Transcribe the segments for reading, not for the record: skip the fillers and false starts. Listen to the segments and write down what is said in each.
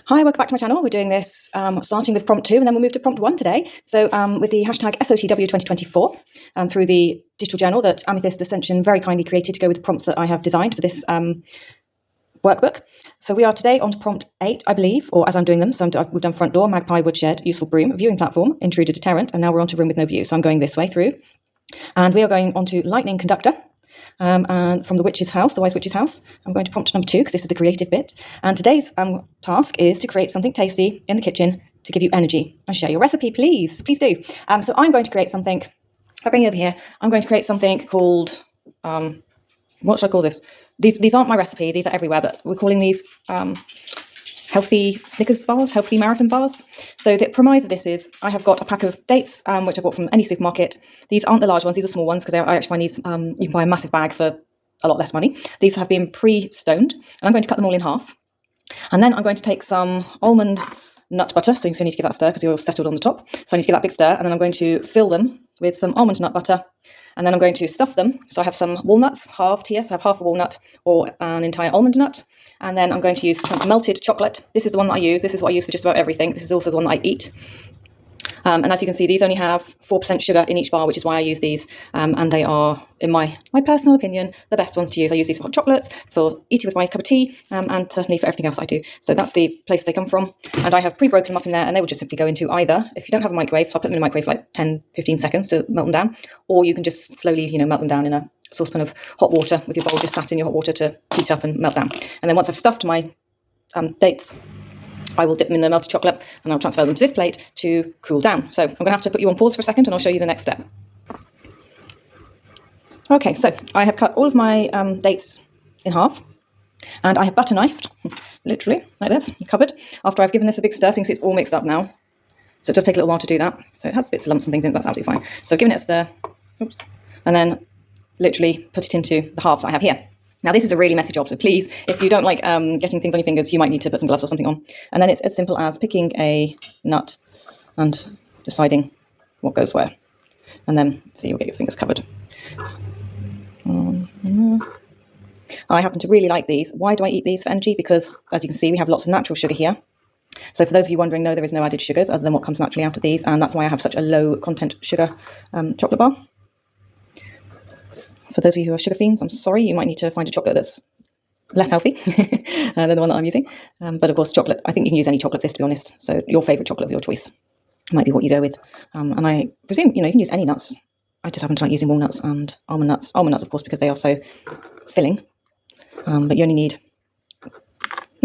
Hi, welcome back to my channel. We're doing this starting with prompt 2 and then we'll move to prompt 1 today. So with the hashtag SOTW2024 through the digital journal that Amethyst Ascensions very kindly created to go with the prompts that I have designed for this workbook. So we are today on to prompt 8, I believe, or as I'm doing them. So we've done front door, magpie, woodshed, useful broom, viewing platform, intruder, deterrent, and now we're on to room with no view. So I'm going this way through. And we are going on to lightning conductor. And from the Wytch's house, the Wyse Witch's house, I'm going to prompt number 2 because this is the creative bit. And today's task is to create something tasty in the kitchen to give you energy. And share your recipe, please. Please do. So I'm going to create something. I'll bring you over here. I'm going to create something called, what should I call this? These aren't my recipe. These are everywhere, but we're calling these healthy Snickers bars, healthy marathon bars. So the premise of this is I have got a pack of dates, which I bought from any supermarket. These aren't the large ones, these are small ones, because I actually find these, you can buy a massive bag for a lot less money. These have been pre-stoned, and I'm going to cut them all in half. And then I'm going to take some almond nut butter, so you need to give that a stir because you're all settled on the top. So I need to give that a big stir, and then I'm going to fill them with some almond nut butter. And then I'm going to stuff them. So I have some walnuts halved here. So I have half a walnut or an entire almond nut. And then I'm going to use some melted chocolate. This is the one that I use. This is what I use for just about everything. This is also the one that I eat. And as you can see, these only have 4% sugar in each bar, which is why I use these. And they are, in my personal opinion, the best ones to use. I use these for hot chocolates, for eating with my cup of tea, and certainly for everything else I do. So that's the place they come from. And I have pre-broken them up in there, and they will just simply go into either, if you don't have a microwave, so I'll put them in a microwave for like 10, 15 seconds to melt them down, or you can just slowly, melt them down in a saucepan of hot water with your bowl just sat in your hot water to heat up and melt down. And then once I've stuffed my dates, I will dip them in the melted chocolate and I'll transfer them to this plate to cool down. So I'm going to have to put you on pause for a second and I'll show you the next step. Okay, so I have cut all of my dates in half and I have butter knifed, literally like this, covered, after I've given this a big stir. So you can see it's all mixed up now. So it does take a little while to do that. So it has bits of lumps and things in it, that's absolutely fine. So I've given it a stir, oops, and then literally put it into the halves I have here. Now, this is a really messy job, so please, if you don't like getting things on your fingers, you might need to put some gloves or something on. And then it's as simple as picking a nut and deciding what goes where. And then, see, you'll get your fingers covered. I happen to really like these. Why do I eat these for energy? Because, as you can see, we have lots of natural sugar here. So for those of you wondering, no, there is no added sugars other than what comes naturally out of these, and that's why I have such a low content sugar chocolate bar. For those of you who are sugar fiends, I'm sorry, you might need to find a chocolate that's less healthy than the one that I'm using. But of course, chocolate, I think you can use any chocolate for this, to be honest. So your favourite chocolate of your choice might be what you go with. And I presume, you can use any nuts. I just happen to like using walnuts and almond nuts. Almond nuts, of course, because they are so filling. But you only need a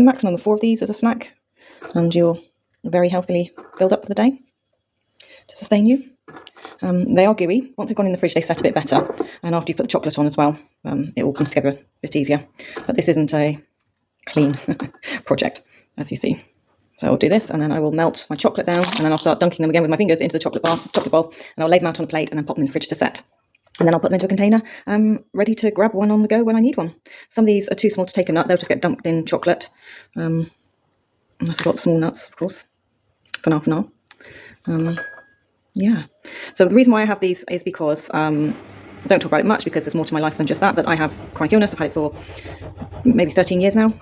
maximum of 4 of these as a snack. And you'll very healthily build up for the day to sustain you. They are gooey. Once they've gone in the fridge, they set a bit better. And after you put the chocolate on as well, it all comes together a bit easier. But this isn't a clean project, as you see. So I'll do this, and then I will melt my chocolate down, and then I'll start dunking them again with my fingers into the chocolate bowl, and I'll lay them out on a plate and then pop them in the fridge to set. And then I'll put them into a container, ready to grab one on the go when I need one. Some of these are too small to take a nut. They'll just get dumped in chocolate. Unless I've got small nuts, of course, for now. Yeah, so the reason why I have these is because, I don't talk about it much because there's more to my life than just that, but I have chronic illness. I've had it for maybe 13 years now,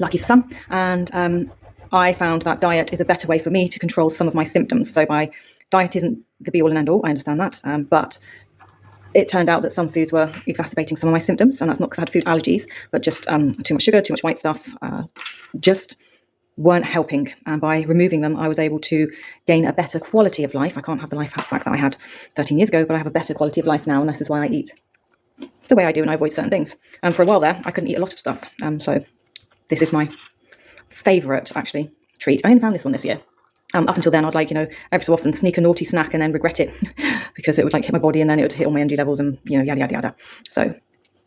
lucky for some, and I found that diet is a better way for me to control some of my symptoms. So diet isn't the be all and end all, I understand that, but it turned out that some foods were exacerbating some of my symptoms, and that's not because I had food allergies, but just too much sugar, too much white stuff, just weren't helping, and by removing them I was able to gain a better quality of life. I can't have the life back that I had 13 years ago, but I have a better quality of life now, and this is why I eat the way I do and I avoid certain things. And for a while there I couldn't eat a lot of stuff, so this is my favourite actually treat. I only found this one this year. Up until then I'd every so often sneak a naughty snack and then regret it because it would hit my body and then it would hit all my energy levels and yada yada yada. So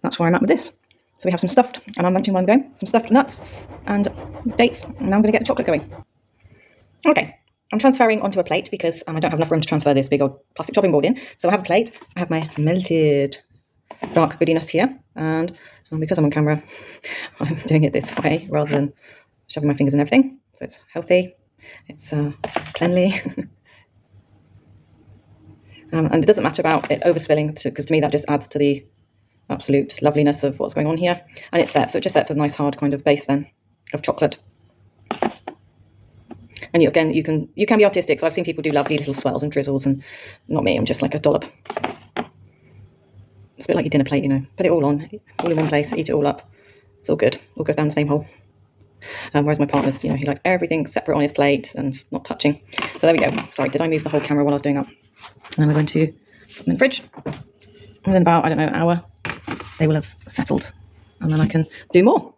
that's where I'm at with this. So we have some stuffed, and I'm munching while I'm going, some stuffed nuts and dates, and now I'm going to get the chocolate going. Okay, I'm transferring onto a plate because I don't have enough room to transfer this big old plastic chopping board in. So I have a plate, I have my melted dark goodiness here, and because I'm on camera, I'm doing it this way rather than shoving my fingers in everything. So it's healthy, it's cleanly, and it doesn't matter about it overspilling, because to me that just adds to the absolute loveliness of what's going on here. And it sets, so it just sets with a nice hard kind of base then of chocolate. And again, you can be artistic. So I've seen people do lovely little swells and drizzles, and not me. I'm just like a dollop. It's a bit like your dinner plate, you know. Put it all on, all in one place, eat it all up. It's all good. All goes down the same hole. Whereas my partner's, you know, he likes everything separate on his plate and not touching. So there we go. Sorry, did I move the whole camera while I was doing that? And then we're going to put them in the fridge. Within about, I don't know, an hour, they will have settled. And then I can do more.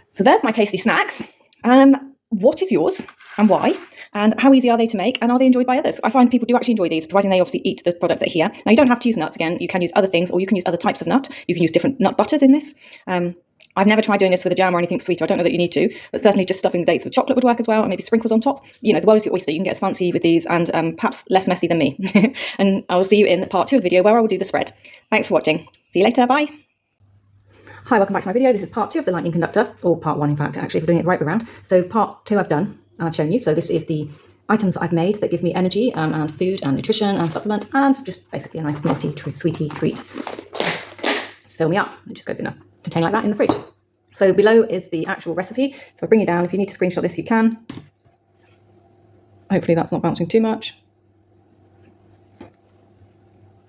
So there's my tasty snacks. What is yours and why? And how easy are they to make? And are they enjoyed by others? I find people do actually enjoy these, providing they obviously eat the products that are here. Now, you don't have to use nuts again. You can use other things, or you can use other types of nut. You can use different nut butters in this. I've never tried doing this with a jam or anything sweeter. I don't know that you need to, but certainly just stuffing the dates with chocolate would work as well, and maybe sprinkles on top. You know, the world is your oyster. You can get as fancy with these, and perhaps less messy than me. And I will see you in part 2 of the video where I will do the spread. Thanks for watching. See you later. Bye. Hi, welcome back to my video. This is part 2 of the lightning conductor, or part 1 in fact, actually, if we're doing it the right way around. So part 2 I've done, and I've shown you. So this is the items that I've made that give me energy and food and nutrition and supplements, and just basically a nice naughty, sweetie treat to fill me up. It just goes in a container like that in the fridge. So below is the actual recipe. So I'll bring you down. If you need to screenshot this, you can. Hopefully that's not bouncing too much.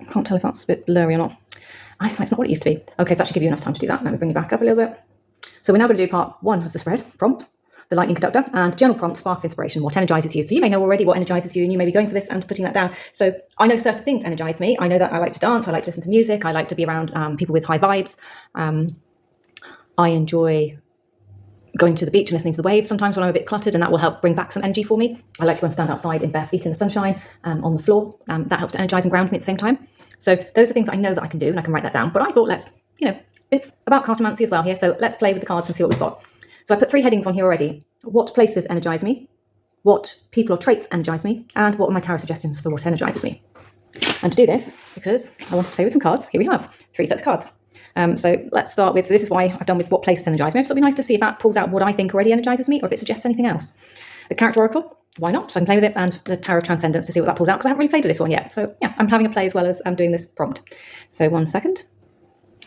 I can't tell if that's a bit blurry or not. Eyesight's not what it used to be. Okay, so that should give you enough time to do that. Let me bring you back up a little bit. So we're now going to do part 1 of the spread, prompt, the lightning conductor, and general prompt, spark of inspiration, what energizes you. So you may know already what energizes you, and you may be going for this and putting that down. So I know certain things energize me. I know that I like to dance, I like to listen to music, I like to be around people with high vibes. I enjoy going to the beach and listening to the waves sometimes when I'm a bit cluttered, and that will help bring back some energy for me. I like to go and stand outside in bare feet in the sunshine, on the floor. That helps to energize and ground me at the same time. So those are things I know that I can do, and I can write that down. But I thought, it's about cartomancy as well here, so let's play with the cards and see what we've got. So I put 3 headings on here already. What places energize me? What people or traits energize me? And what are my tarot suggestions for what energizes me? And to do this, because I wanted to play with some cards, here we have 3 sets of cards. So let's start with, so this is why I've done with what places energize me. So it'd be nice to see if that pulls out what I think already energizes me, or if it suggests anything else. The character oracle, why not? So I can play with it, and the tarot transcendence to see what that pulls out, because I haven't really played with this one yet. So yeah, I'm having a play as well as I'm doing this prompt. So 1 second.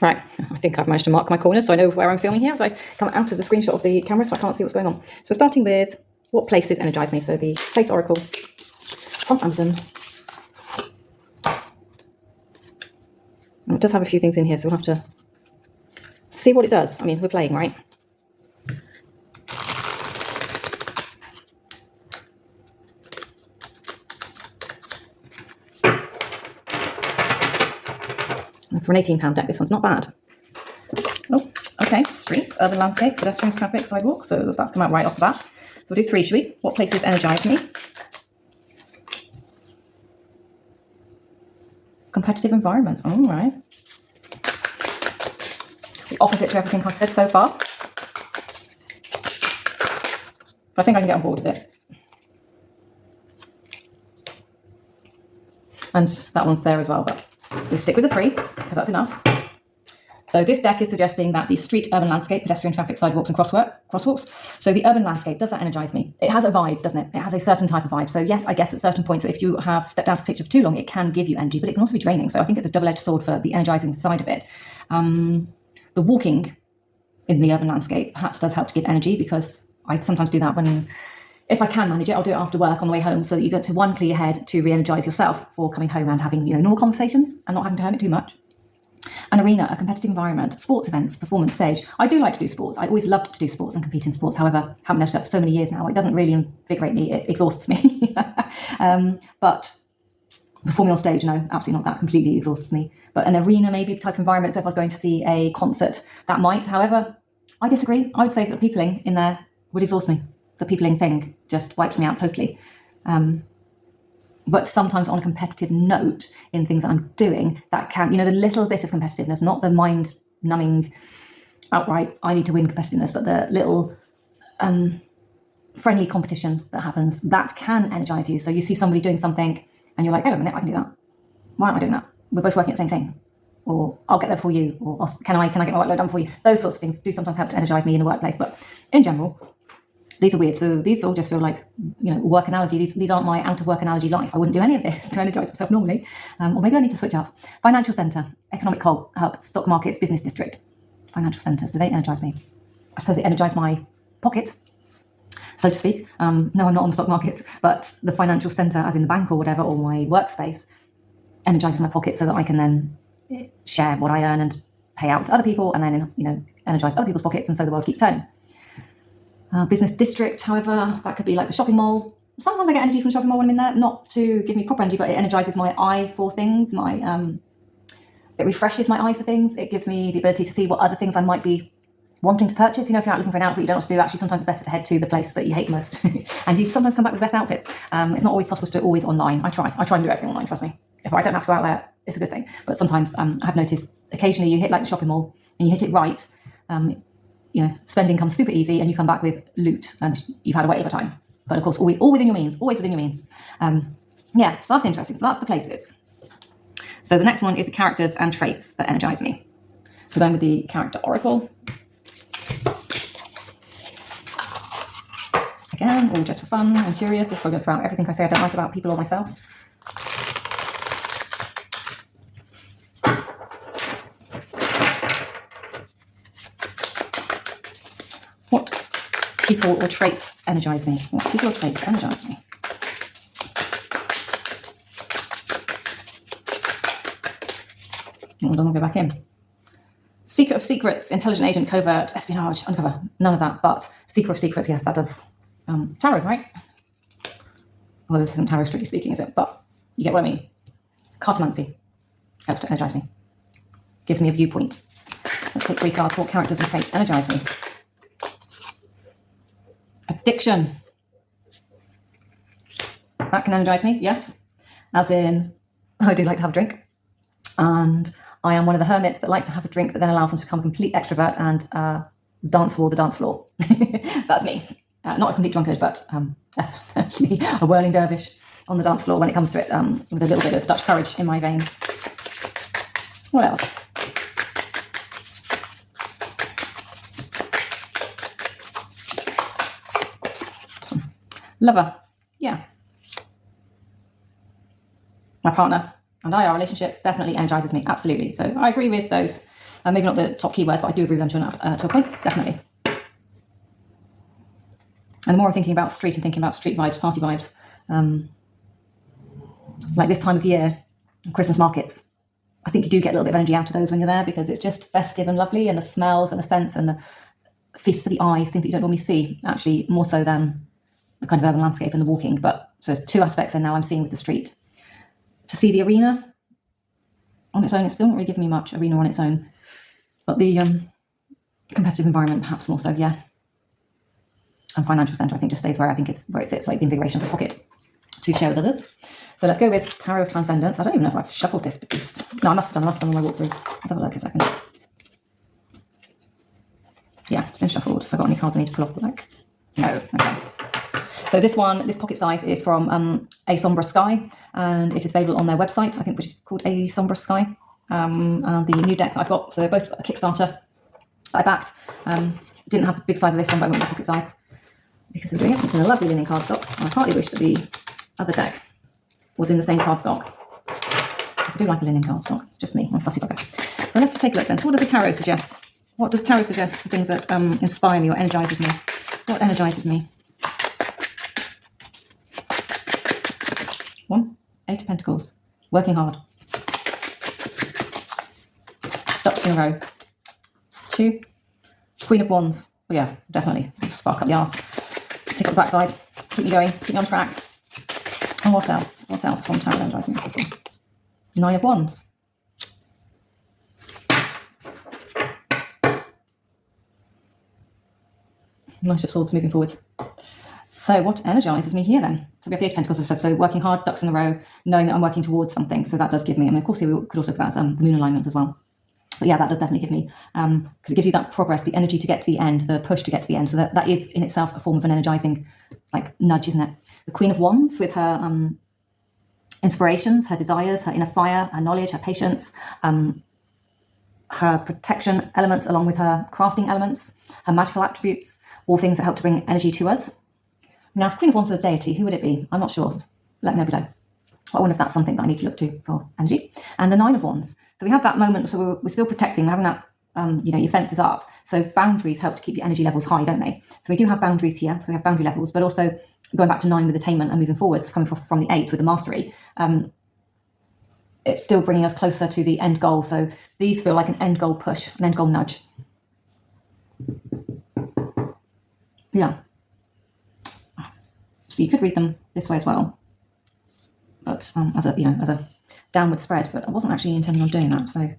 Right, I think I've managed to mark my corners so I know where I'm filming here as I come out of the screenshot of the camera, so I can't see what's going on. So we're starting with what places energize me. So the place oracle from Amazon. And it does have a few things in here, so we'll have to see what it does. I mean, we're playing, right? And for an £18 deck, this one's not bad. Oh, okay. Streets, urban landscape, pedestrian traffic, sidewalk. So that's come out right off the bat. So we'll do 3, should we? What places energize me? Competitive environment. All right. The opposite to everything I've said so far. But I think I can get on board with it. And that one's there as well, but we stick with the 3 because that's enough. So this deck is suggesting that the street, urban landscape, pedestrian traffic, sidewalks and crosswalks. So the urban landscape, does that energize me? It has a vibe, doesn't it? It has a certain type of vibe. So yes, I guess at certain points, if you have stepped out of the picture for too long, it can give you energy, but it can also be draining. So I think it's a double-edged sword for the energizing side of it. The walking in the urban landscape perhaps does help to give energy, because I sometimes do that if I can manage it, I'll do it after work on the way home, so that you get to 1, clear your head, 2, re-energize yourself for coming home and having normal conversations and not having to hermit too much. An arena, a competitive environment, sports events, performance stage. I do like to do sports. I always loved to do sports and compete in sports. However, haven't noticed that for so many years now. It doesn't really invigorate me. It exhausts me. But performing on stage, no, absolutely not. That completely exhausts me. But an arena, maybe type of environment. So if I was going to see a concert, that might. However, I disagree. I would say that the peopling in there would exhaust me. The peopling thing just wipes me out totally. But sometimes on a competitive note in things that I'm doing, that can, the little bit of competitiveness, not the mind-numbing, outright, I need to win competitiveness, but the little friendly competition that happens, that can energize you. So you see somebody doing something and you're like, hang on a minute, I can do that. Why aren't I doing that? We're both working at the same thing. Or I'll get there for you. Or can I get my workload done for you? Those sorts of things do sometimes help to energize me in the workplace. But in general, these are weird. So these all just feel like, work analogy. These aren't my out of work analogy life. I wouldn't do any of this to energize myself normally. Or maybe I need to switch up. Financial centre, economic hub, stock markets, business district. Financial centres, do they energize me? I suppose they energize my pocket. so to speak. No, I'm not on the stock markets, but the financial center, as in the bank or whatever, or my workspace, energizes my pocket so that I can then share what I earn and pay out to other people, and then, you know, energize other people's pockets, and so the world keeps turning. Business district, however, that could be like the shopping mall. Sometimes I get energy from the shopping mall when I'm in there, not to give me proper energy, but it energizes my eye for things. It refreshes my eye for things. It gives me the ability to see what other things I might be wanting to purchase. You know, if you're out looking for an outfit you don't know what to do, actually sometimes it's better to head to the place that you hate most. And you sometimes come back with the best outfits. It's not always possible to do it always online. I try and do everything online, trust me. If I don't have to go out there, it's a good thing. But sometimes I've noticed occasionally you hit like the shopping mall and you hit it right, you know, spending comes super easy and you come back with loot and you've had a wait of a time. But of course, all within your means, always within your means. Yeah, so that's interesting. So that's the places. So the next one is the characters and traits that energize me. So going with the character oracle. Again, all just for fun. I'm curious. Just going to throw out everything I say I don't like about people or myself. What people or traits energize me? What people or traits energize me? Hold on, I'll go back in. Secret of secrets, intelligent agent, covert, espionage, undercover. None of that, but secret of secrets, yes, that does. Tarot, right? Well, this isn't tarot strictly speaking, is it? But you get what I mean. Cartomancy helps to energize me. Gives me a viewpoint. Let's take 3 cards. What characters and traits energize me? Addiction. That can energize me, yes. As in, I do like to have a drink. And I am one of the hermits that likes to have a drink that then allows them to become a complete extrovert and dance the dance floor. That's me. Not a complete drunkard, but definitely a whirling dervish on the dance floor when it comes to it, with a little bit of Dutch courage in my veins. What else? Awesome. Lover. Yeah. My partner and I, our relationship definitely energizes me, absolutely. So I agree with those. Maybe not the top keywords, but I do agree with them to a point, definitely. And the more I'm thinking about street, I'm thinking about street vibes, party vibes. Like this time of year, Christmas markets. I think you do get a little bit of energy out of those when you're there because it's just festive and lovely, and the smells and the scents and the feast for the eyes, things that you don't normally see, actually more so than the kind of urban landscape and the walking. But so there's 2 aspects there now I'm seeing with the street. To see the arena on its own, it's still not really giving me much, arena on its own. But the competitive environment, perhaps more so, yeah. And financial centre, I think, just stays where it sits, like the invigoration of the pocket to share with others. So let's go with Tarot of Transcendence. I don't even know if I've shuffled this beast. No, I must have done on my walkthrough. Let's have a look a second. Yeah, it's been shuffled. Have I got any cards I need to pull off the deck? No, okay. So this pocket size is from A.SombrousSky, and it is available on their website, I think, which is called A.SombrousSky. And the new deck that I've got, so they're both a Kickstarter that I backed. Didn't have the big size of this one, but I went with the pocket size because I'm doing it. It's in a lovely linen cardstock, and I partly wish that the other deck was in the same cardstock. Because I do like a linen cardstock. It's just me, I'm a fussy bugger. So let's just take a look then. So what does the tarot suggest? What does tarot suggest for things that inspire me or energizes me? What energizes me? 1, 8 of Pentacles, working hard. Ducks in a row. 2, Queen of Wands. Oh yeah, definitely. Spark up the arse. Kick up the backside. Keep me going. Keep me on track. And what else? What else from tarot energizing me? This one. 9 of Wands. Knight of Swords moving forwards. So what energizes me here then? So we have the 8 of Pentacles, as I said, so working hard, ducks in a row, knowing that I'm working towards something. So that does give me, I mean, of course, we could also look at that as moon alignments as well. But yeah, that does definitely give me, because it gives you that progress, the energy to get to the end, the push to get to the end. So that is in itself a form of an energizing like nudge, isn't it? The Queen of Wands with her inspirations, her desires, her inner fire, her knowledge, her patience, her protection elements along with her crafting elements, her magical attributes, all things that help to bring energy to us. Now, if Queen of Wands was a deity, who would it be? I'm not sure. Let me know below. I wonder if that's something that I need to look to for energy. And the 9 of Wands. So we have that moment, so we're still protecting, we're having that your fences up. So boundaries help to keep your energy levels high, don't they? So we do have boundaries here. So we have boundary levels, but also going back to 9 with attainment and moving forwards, coming from the 8 with the mastery. It's still bringing us closer to the end goal. So these feel like an end goal push, an end goal nudge. Yeah. So you could read them this way as well, but as a downward spread. But I wasn't actually intending on doing that, so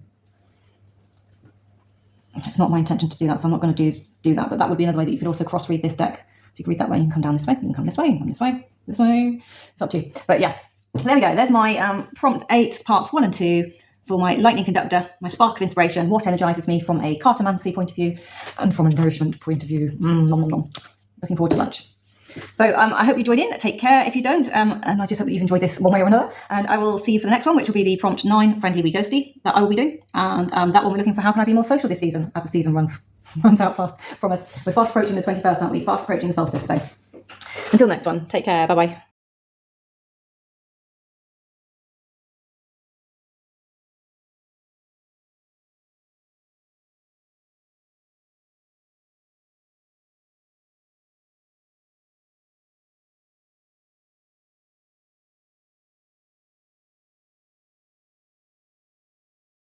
it's not my intention to do that. So I'm not going to do that. But that would be another way that you could also cross read this deck. So you can read that way. You can come down this way. You can come this way. You can come this way. This way. It's up to you. But yeah. There we go. There's my prompt 8 parts 1 and 2 for my lightning conductor, my spark of inspiration, what energizes me from a cartomancy point of view and from a nourishment point of view. Nom, nom, nom. Looking forward to lunch. So I hope you joined in. Take care if you don't, and I just hope that you've enjoyed this one way or another. And I will see you for the next one, which will be the prompt 9, friendly wee ghosty, that I will be doing. And that one we're looking for how can I be more social this season, as the season runs out fast from us. We're fast approaching the 21st, aren't we? Fast approaching the solstice. So until next one, take care. Bye bye.